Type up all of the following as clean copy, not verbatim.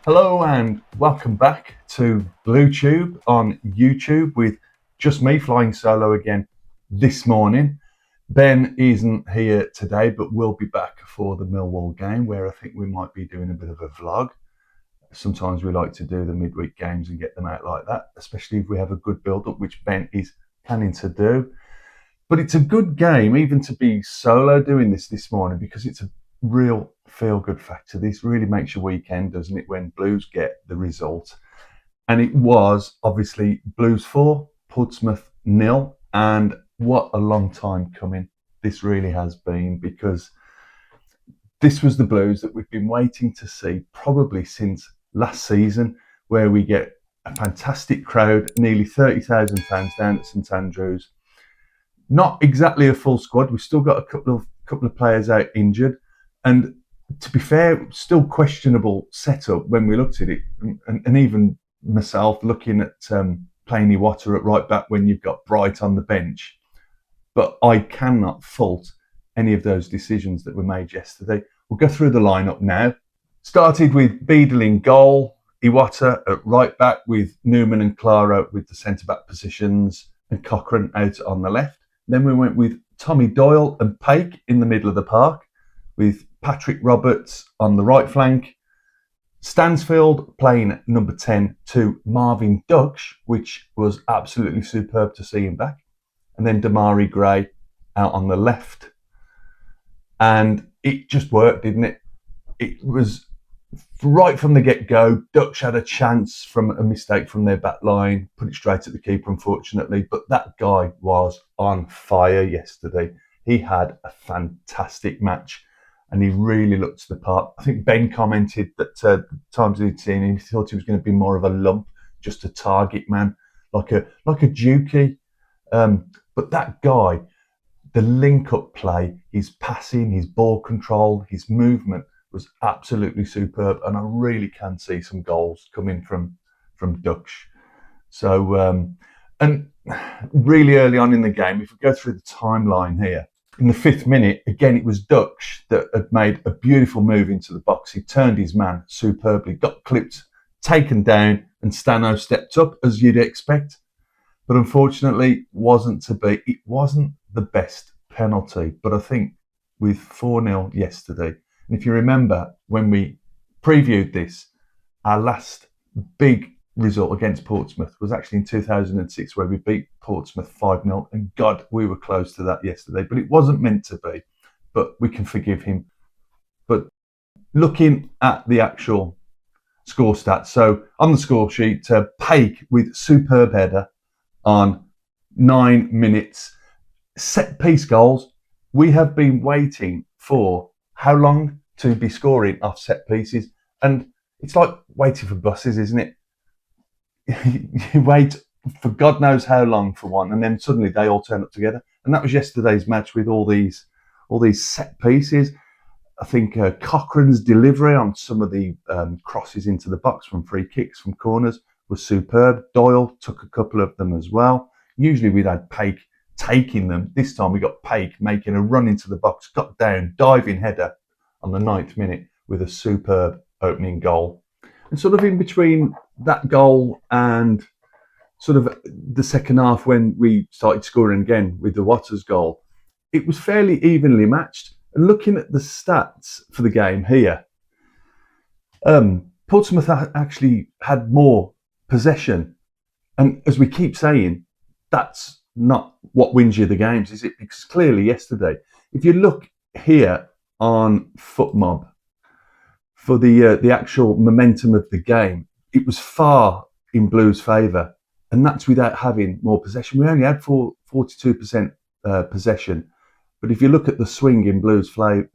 Hello and welcome back to BlueTube on YouTube with just me flying solo again this morning. Ben isn't here today, but we'll be back for the Millwall game where I think we might be doing a bit of a vlog. Sometimes we like to do the midweek games and get them out like that, especially if we have a good build-up, which Ben is planning to do. But it's a good game even to be solo doing this morning because it's a real feel-good factor. This really makes your weekend, doesn't it, when Blues get the result? And it was obviously Blues 4, Portsmouth 0, and what a long time coming this really has been, because this was the Blues that we've been waiting to see probably since last season, where we get a fantastic crowd, nearly 30,000 fans down at St Andrews. Not exactly a full squad. We've still got a couple of players out injured, and to be fair, still questionable setup when we looked at it. And even myself looking at playing Iwata at right back when you've got Bright on the bench. But I cannot fault any of those decisions that were made yesterday. We'll go through the lineup now. Started with Beadle in goal, Iwata at right back with Newman and Claro with the centre-back positions and Cochrane out on the left. Then we went with Tommy Doyle and Paik in the middle of the park, with Patrick Roberts on the right flank, Stansfield playing number 10 to Marvin Duksh, which was absolutely superb to see him back, and then Damari Gray out on the left. And it just worked, didn't it? It was right from the get-go. Duksh had a chance from a mistake from their back line, put it straight at the keeper, unfortunately, but that guy was on fire yesterday. He had a fantastic match, and he really looked the part. I think Ben commented that the times he'd seen him, he thought he was going to be more of a lump, just a target man, like a Dukey. But that guy, the link-up play, his passing, his ball control, his movement was absolutely superb, and I really can see some goals coming from Duksh. So, and really early on in the game, if we go through the timeline here, in the 5th minute, again, it was Duksh that had made a beautiful move into the box. He turned his man superbly, got clipped, taken down, and Stano stepped up, as you'd expect. But unfortunately, wasn't to be. It wasn't the best penalty, but I think with 4-0 yesterday, and if you remember when we previewed this, our last big result against Portsmouth was actually in 2006, where we beat Portsmouth 5-0, and God, we were close to that yesterday, but it wasn't meant to be. But we can forgive him. But looking at the actual score stats, so on the score sheet, Paik with superb header on 9 minutes. Set piece goals. We have been waiting for how long to be scoring off set pieces, and it's like waiting for buses, isn't it? You wait for God knows how long for one, and then suddenly they all turn up together. And that was yesterday's match with all these set pieces. I think Cochrane's delivery on some of the crosses into the box from free kicks, from corners, was superb. Doyle took a couple of them as well. Usually we'd had Paik taking them. This time we got Paik making a run into the box, got down, diving header on the 9th minute with a superb opening goal. And sort of in between that goal and sort of the second half, when we started scoring again with the Waters goal, it was fairly evenly matched. And looking at the stats for the game here, Portsmouth actually had more possession. And as we keep saying, that's not what wins you the games, is it? Because clearly yesterday, if you look here on FootMob, for the actual momentum of the game, it was far in Blues' favour, and that's without having more possession. We only had 42% possession, but if you look at the swing in Blues' flavour,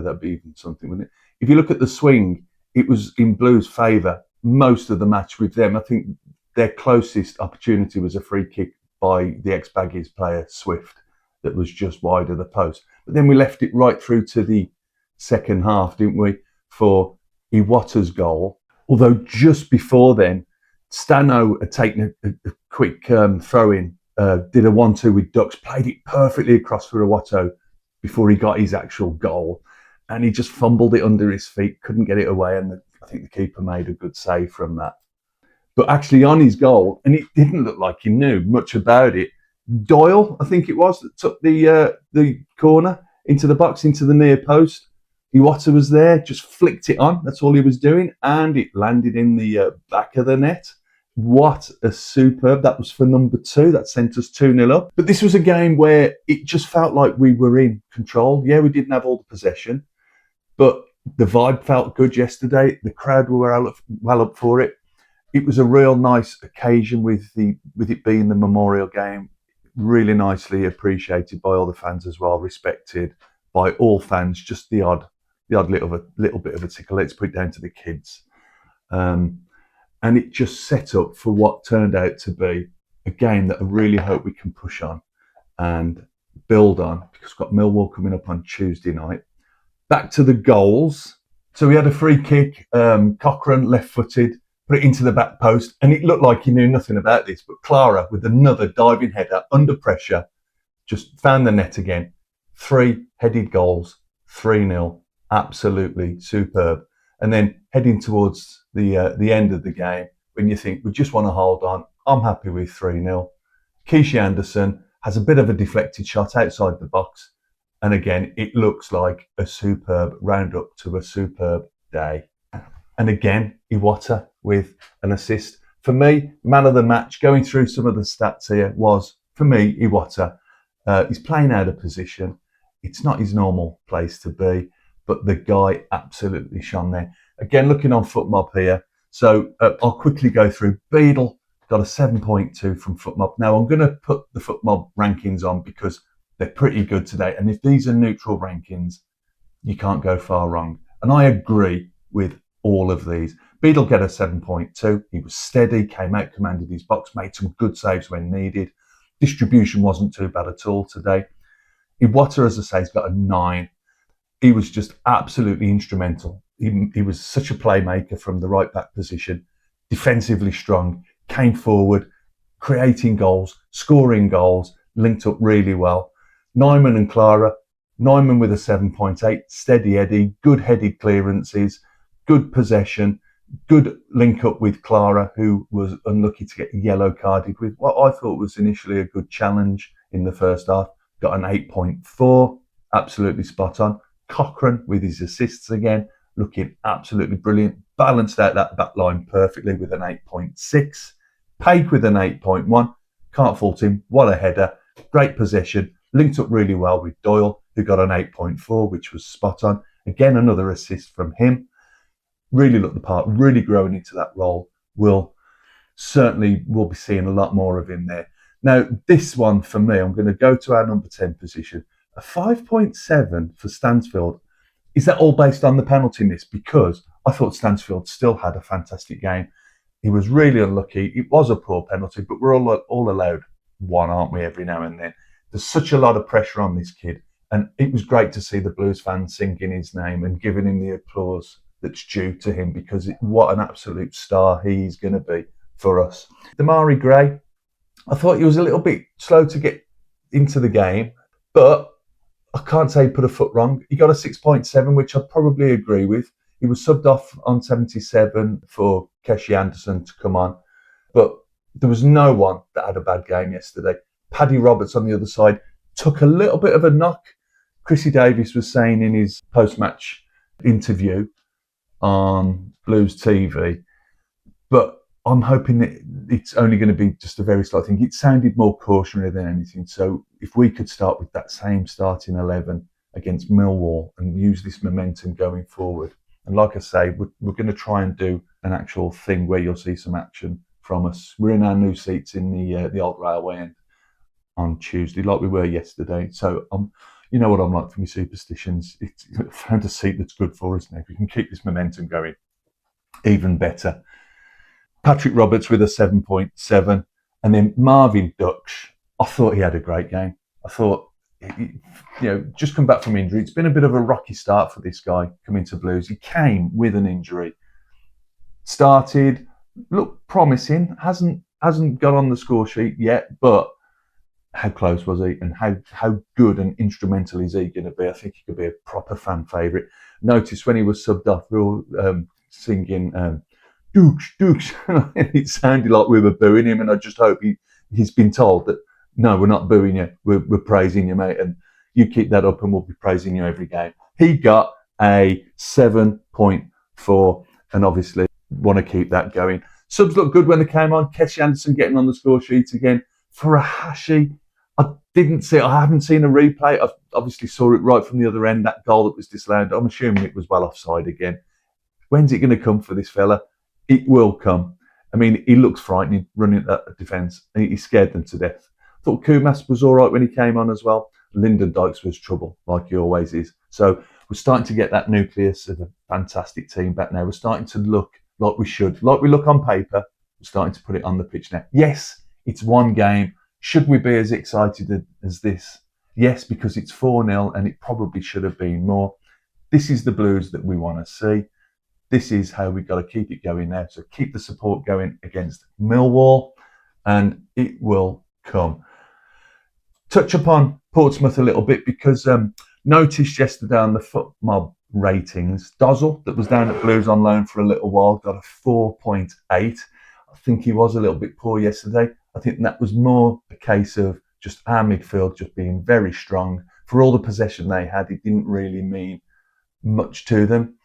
that'd be even something, wouldn't it? If you look at the swing, it was in Blues' favour most of the match with them. I think their closest opportunity was a free kick by the ex-Baggies player Swift that was just wide of the post. But then we left it right through to the second half, didn't we, for Iwata's goal. Although just before then, Stano had taken a quick throw-in, did a 1-2 with Duksh, played it perfectly across for Iwata before he got his actual goal. And he just fumbled it under his feet, couldn't get it away. And I think the keeper made a good save from that. But actually on his goal, and it didn't look like he knew much about it, Doyle, I think it was, that took the corner into the box, into the near post. Iwata was there, just flicked it on. That's all he was doing. And it landed in the back of the net. What a superb. That was for number 2. That sent us 2-0 up. But this was a game where it just felt like we were in control. Yeah, we didn't have all the possession, but the vibe felt good yesterday. The crowd were well up for it. It was a real nice occasion with it being the memorial game. Really nicely appreciated by all the fans as well, respected by all fans. Just the odd little bit of a tickle. Let's put it down to the kids. And it just set up for what turned out to be a game that I really hope we can push on and build on, because we've got Millwall coming up on Tuesday night. Back to the goals. So we had a free kick, Cochrane left-footed, put it into the back post, and it looked like he knew nothing about this, but Clara, with another diving header under pressure, just found the net again. 3 headed goals, 3-0, absolutely superb. And then heading towards the end of the game, when you think we just want to hold on, I'm happy with 3-0. Keisha Anderson has a bit of a deflected shot outside the box, and again, it looks like a superb roundup to a superb day. And again, Iwata with an assist. For me, man of the match, going through some of the stats here, was, for me, Iwata. He's playing out of position. It's not his normal place to be, but the guy absolutely shone there. Again, looking on FootMob here. So I'll quickly go through. Beadle got a 7.2 from FootMob. Now, I'm going to put the FootMob rankings on because they're pretty good today. And if these are neutral rankings, you can't go far wrong. And I agree with all of these. Beadle get a 7.2. He was steady, came out, commanded his box, made some good saves when needed. Distribution wasn't too bad at all today. Iwata, as I say, has got a 9. He was just absolutely instrumental. He was such a playmaker from the right back position, defensively strong, came forward, creating goals, scoring goals, linked up really well. Nyman and Clara, Nyman with a 7.8, steady Eddie, good headed clearances, good possession, good link up with Clara, who was unlucky to get yellow carded with what I thought was initially a good challenge in the first half. Got an 8.4, absolutely spot on. Cochrane with his assists again, looking absolutely brilliant. Balanced out that back line perfectly with an 8.6. Paik with an 8.1. Can't fault him. What a header. Great possession. Linked up really well with Doyle, who got an 8.4, which was spot on. Again, another assist from him. Really looked the part, really growing into that role. We'll be seeing a lot more of him there. Now, this one for me, I'm going to go to our number 10 position. A 5.7 for Stansfield. Is that all based on the penalty miss? Because I thought Stansfield still had a fantastic game. He was really unlucky. It was a poor penalty, but we're all allowed one, aren't we, every now and then? There's such a lot of pressure on this kid. And it was great to see the Blues fans singing his name and giving him the applause that's due to him, because what an absolute star he's going to be for us. Damari Gray, I thought he was a little bit slow to get into the game, but I can't say he put a foot wrong. He got a 6.7, which I probably agree with. He was subbed off on 77 for Keshi Anderson to come on, but there was no one that had a bad game yesterday. Paddy Roberts on the other side took a little bit of a knock. Chrissy Davies was saying in his post-match interview on Blues TV, but I'm hoping that it's only going to be just a very slight thing. It sounded more cautionary than anything. So if we could start with that same starting 11 against Millwall and use this momentum going forward. And like I say, we're going to try and do an actual thing where you'll see some action from us. We're in our new seats in the old railway end on Tuesday, like we were yesterday. So you know what I'm like for my superstitions. It's found a seat that's good for us now. If we can keep this momentum going, even better. Patrick Roberts with a 7.7. And then Marvin Duksh, I thought he had a great game. I thought, just come back from injury. It's been a bit of a rocky start for this guy coming to Blues. He came with an injury. Started, looked promising, hasn't got on the score sheet yet, but how close was he, and how good and instrumental is he going to be? I think he could be a proper fan favourite. Notice when he was subbed off, singing Dukes, Dukes. And it sounded like we were booing him, and I just hope he's been told that, no, we're not booing you, we're praising you, mate, and you keep that up and we'll be praising you every game. He got a 7.4, and obviously want to keep that going. Subs looked good when they came on. Kessie Anderson getting on the score sheet again. Furuhashi, I haven't seen a replay. I obviously saw it right from the other end, that goal that was disallowed. I'm assuming it was well offside again. When's it going to come for this fella? It will come. I mean, he looks frightening running at the defence. He scared them to death. I thought Kumas was all right when he came on as well. Lyndon Dykes was trouble, like he always is. So we're starting to get that nucleus of a fantastic team back now. We're starting to look like we should. Like we look on paper, we're starting to put it on the pitch now. Yes, it's one game. Should we be as excited as this? Yes, because it's 4-0 and it probably should have been more. This is the Blues that we want to see. This is how we've got to keep it going now. So keep the support going against Millwall and it will come. Touch upon Portsmouth a little bit because noticed yesterday on the Foot Mob ratings, Dozzle, that was down at Blues on loan for a little while, got a 4.8. I think he was a little bit poor yesterday. I think that was more a case of just our midfield just being very strong. For all the possession they had, it didn't really mean much to them.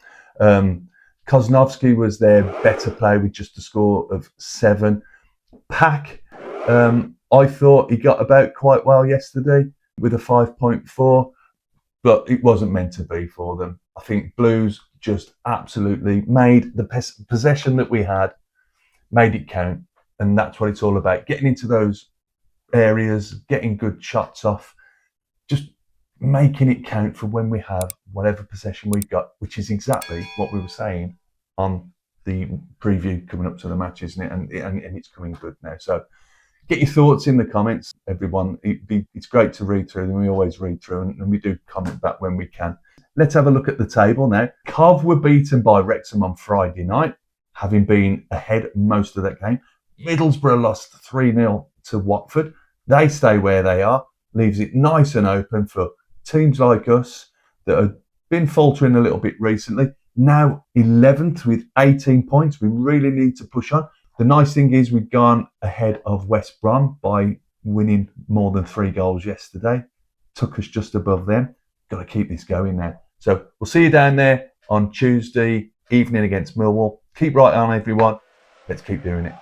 Koznovsky was their better player with just a score of 7. Pack, I thought he got about quite well yesterday with a 5.4, but it wasn't meant to be for them. I think Blues just absolutely made the possession that we had, made it count. And that's what it's all about. Getting into those areas, getting good shots off, just making it count for when we have whatever possession we've got, which is exactly what we were saying on the preview coming up to the match, isn't it? And it's coming good now. So get your thoughts in the comments, everyone. It's great to read through them. We always read through and we do comment back when we can. Let's have a look at the table now. Cov were beaten by Wrexham on Friday night, having been ahead most of that game. Middlesbrough lost 3-0 to Watford. They stay where they are, leaves it nice and open for teams like us that have been faltering a little bit recently. Now 11th with 18 points. We really need to push on. The nice thing is we've gone ahead of West Brom by winning more than 3 goals yesterday. Took us just above them. Got to keep this going now. So we'll see you down there on Tuesday evening against Millwall. Keep right on, everyone. Let's keep doing it.